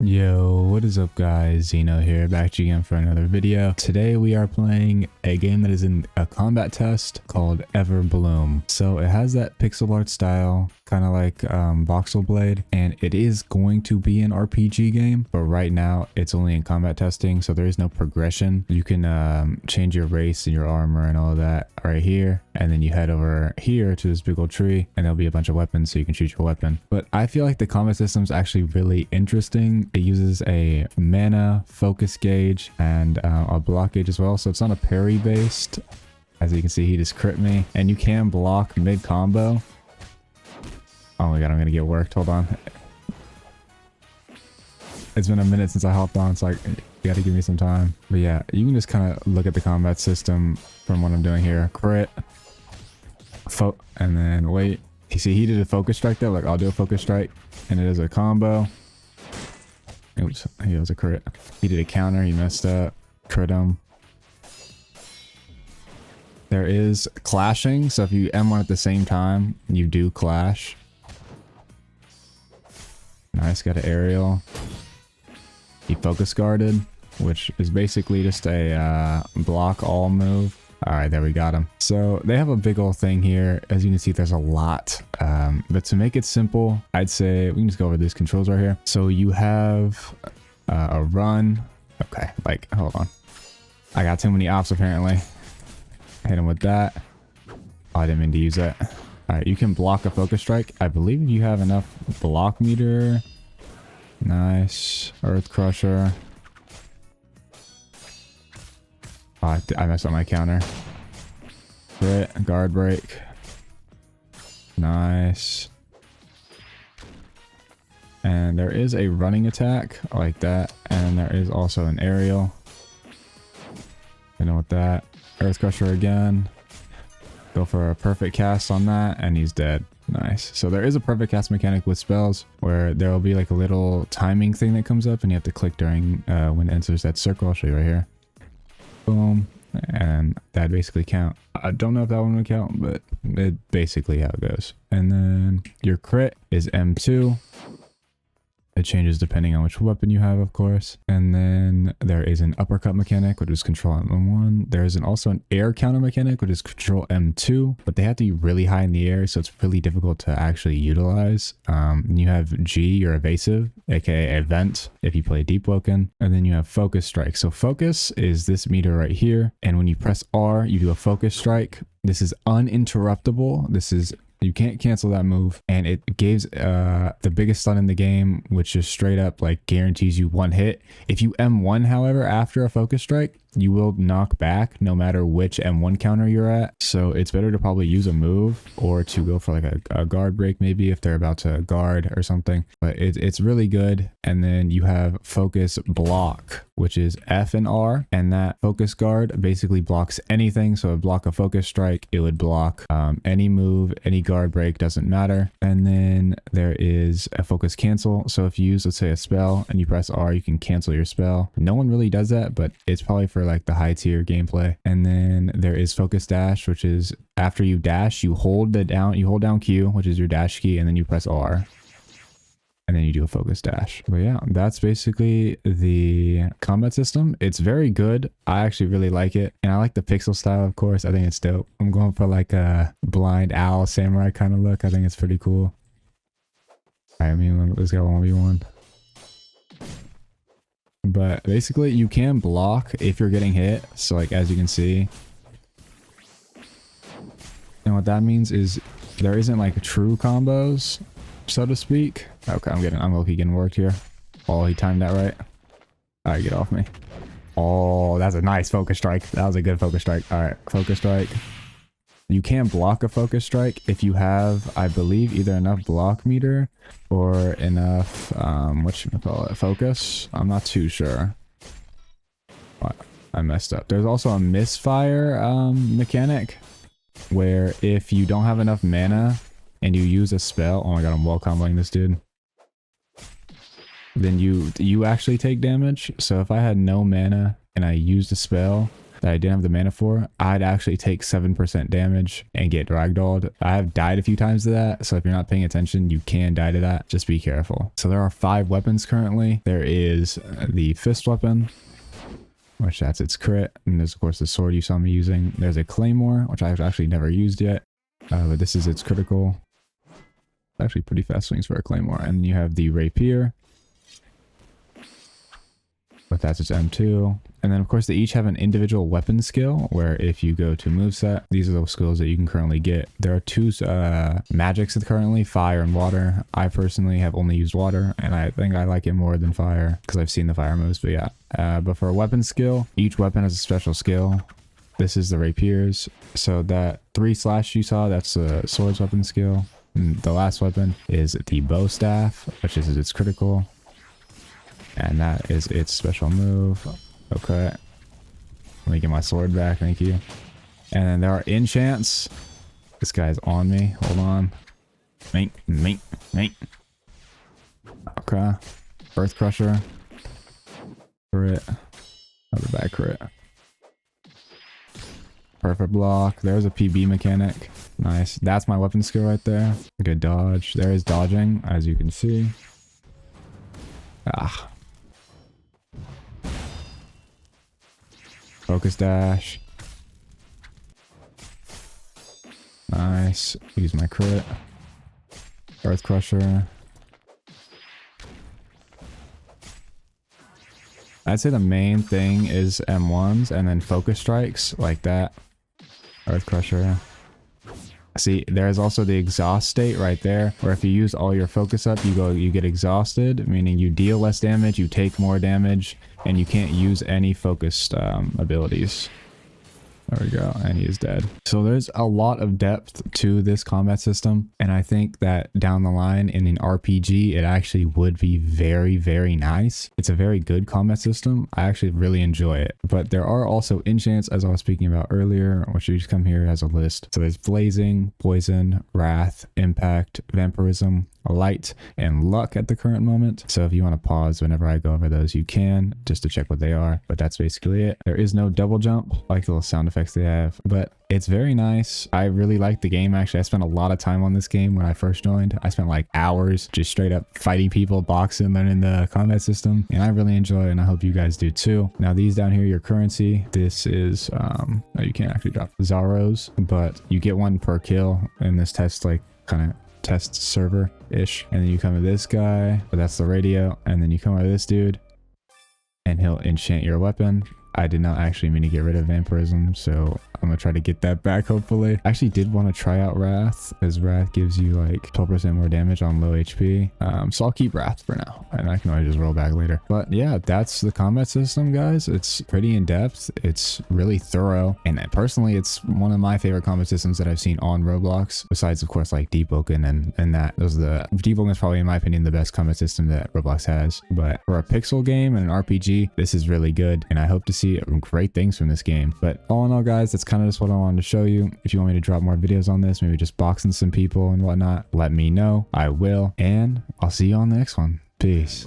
Yo, what is up guys? Xeno here, back to you again for another video. Today we are playing a game that is in a combat test called Everbloom. So it has that pixel art style, kind of like Voxel Blade, and it is going to be an RPG game, but right now it's only in combat testing, so there is no progression. You can change your race and your armor and all of that right here, and then you head over here to this big old tree and there'll be a bunch of weapons so you can shoot your weapon. But I feel like the combat system is actually really interesting. It uses a mana focus gauge and a block gauge as well, so it's not a parry based. As you can see, he just crit me, and you can block mid combo. Oh my god, I'm gonna get worked. Hold on, it's been a minute since I hopped on, so you gotta give me some time. But yeah, you can just kind of look at the combat system from what I'm doing here. Crit, and then wait. You see, he did a focus strike there. Like, I'll do a focus strike, and it is a combo. He was a crit. He did a counter. He messed up. Crit him. There is clashing, so if you M1 at the same time, you do clash. Nice, got an aerial. He focus guarded, which is basically just a block all move. All right, there we got him. So they have a big old thing here. As you can see, there's a lot. But to make it simple, I'd say we can just go over these controls right here. So you have a run. Okay, like, hold on. I got too many ops apparently. Hit him with that. Oh, I didn't mean to use that. All right, you can block a focus strike. I believe you have enough block meter. Nice. Earth Crusher. Oh, I messed up my counter. Crit, guard break. Nice. And there is a running attack like that. And there is also an aerial. You know what that. Earth Crusher again. Go for a perfect cast on that, and he's dead. Nice. So there is a perfect cast mechanic with spells where there will be like a little timing thing that comes up, and you have to click during when it enters that circle. I'll show you right here. Boom. And that basically count. I don't know if that one would count, but it basically how it goes. And then your crit is M2. It changes depending on which weapon you have, of course. And then there is an uppercut mechanic, which is control M1. There is also an air counter mechanic, which is control M2, but they have to be really high in the air, so it's really difficult to actually utilize. And you have G, your evasive, aka event, if you play Deep Woken. And then you have focus strike. So focus is this meter right here. And when you press R, you do a focus strike. This is uninterruptible. You can't cancel that move, and it gives the biggest stun in the game, which is straight up like guarantees you one hit. If you M1, however, after a focus strike, you will knock back no matter which M1 counter you're at. So it's better to probably use a move or to go for like a guard break, maybe if they're about to guard or something. But it's really good. And then you have focus block, which is F and R, and that focus guard basically blocks anything. So it would block a focus strike, it would block any move, any guard break, doesn't matter. And then there is a focus cancel. So if you use, let's say, a spell and you press R, you can cancel your spell. No one really does that, but it's probably for like the high tier gameplay. And then there is focus dash, which is after you dash, you hold down Q, which is your dash key, and then you press R. And then you do a focus dash. But yeah, that's basically the combat system. It's very good. I actually really like it. And I like the pixel style, of course. I think it's dope. I'm going for like a blind owl samurai kind of look. I think it's pretty cool. Alright, I mean, let's go 1v1. But basically, you can block if you're getting hit. So like, as you can see. And what that means is there isn't like true combos, so to speak. Okay, I'm low-key getting worked here. Oh, he timed that right. All right, get off me. Oh, that's a nice focus strike. That was a good focus strike. All right, focus strike. You can block a focus strike if you have, I believe, either enough block meter or enough, focus. I'm not too sure. I messed up. There's also a misfire mechanic where if you don't have enough mana and you use a spell, oh my god, I'm wall comboing this dude, then you actually take damage. So if I had no mana and I used a spell, that I didn't have the mana for, I'd actually take 7% damage and get ragdolled. I have died a few times to that, so if you're not paying attention, you can die to that. Just be careful. So there are 5 weapons currently. There is the fist weapon, which that's its crit, and there's of course the sword you saw me using. There's a claymore, which I've actually never used yet, but this is its critical. It's actually pretty fast swings for a claymore. And then you have the rapier, but that's its M2. And then of course they each have an individual weapon skill, where if you go to moveset, these are those skills that you can currently get. There are 2 magics currently, fire and water. I personally have only used water, and I think I like it more than fire because I've seen the fire moves, but yeah. But for a weapon skill, each weapon has a special skill. This is the rapiers. So that 3 slash you saw, that's the sword's weapon skill. And the last weapon is the bow staff, which is its critical. And that is its special move. Okay. Let me get my sword back, thank you. And then there are enchants. This guy's on me. Hold on. Mink. Okay. Earth Crusher. Crit. Another back crit. Perfect block. There's a PB mechanic. Nice. That's my weapon skill right there. Good dodge. There is dodging, as you can see. Ah. Focus dash. Nice. Use my crit. Earth Crusher. I'd say the main thing is M1s and then focus strikes like that. Earth Crusher. See, there's also the exhaust state right there, where if you use all your focus up, you get exhausted, meaning you deal less damage, you take more damage, and you can't use any focused abilities. There we go, and he is dead. So there's a lot of depth to this combat system, and I think that down the line in an RPG, it actually would be very, very nice. It's a very good combat system. I actually really enjoy it. But there are also enchants, as I was speaking about earlier, which you just come here as a list. So there's Blazing, Poison, Wrath, Impact, Vampirism, Light, and Luck at the current moment. So if you want to pause whenever I go over those, you can, just to check what they are. But that's basically it. There is no double jump, like the little sound effects they have, but it's very nice. I really like the game. Actually, I spent a lot of time on this game when I first joined. I spent like hours just straight up fighting people, boxing, learning the combat system, and I really enjoy it, and I hope you guys do too. Now these down here, your currency, this is oh, you can't actually drop Zaros, but you get one per kill in this test, like kind of test server ish. And then you come to this guy, but that's the radio, and then you come to this dude and he'll enchant your weapon. I did not actually mean to get rid of Vampirism, so I'm gonna try to get that back, hopefully. I actually did want to try out Wrath, because Wrath gives you like 12% more damage on low HP. So I'll keep Wrath for now, and I can always just roll back later. But yeah, that's the combat system, guys. It's pretty in-depth. It's really thorough, and personally, it's one of my favorite combat systems that I've seen on Roblox, besides, of course, like Deep Woken and that. Deep Woken is probably, in my opinion, the best combat system that Roblox has. But for a pixel game and an RPG, this is really good, and I hope to see great things from this game. But all in all, guys, that's kind of just what I wanted to show you. If you want me to drop more videos on this, maybe just boxing some people and whatnot, let me know. I will, and I'll see you on the next one. Peace.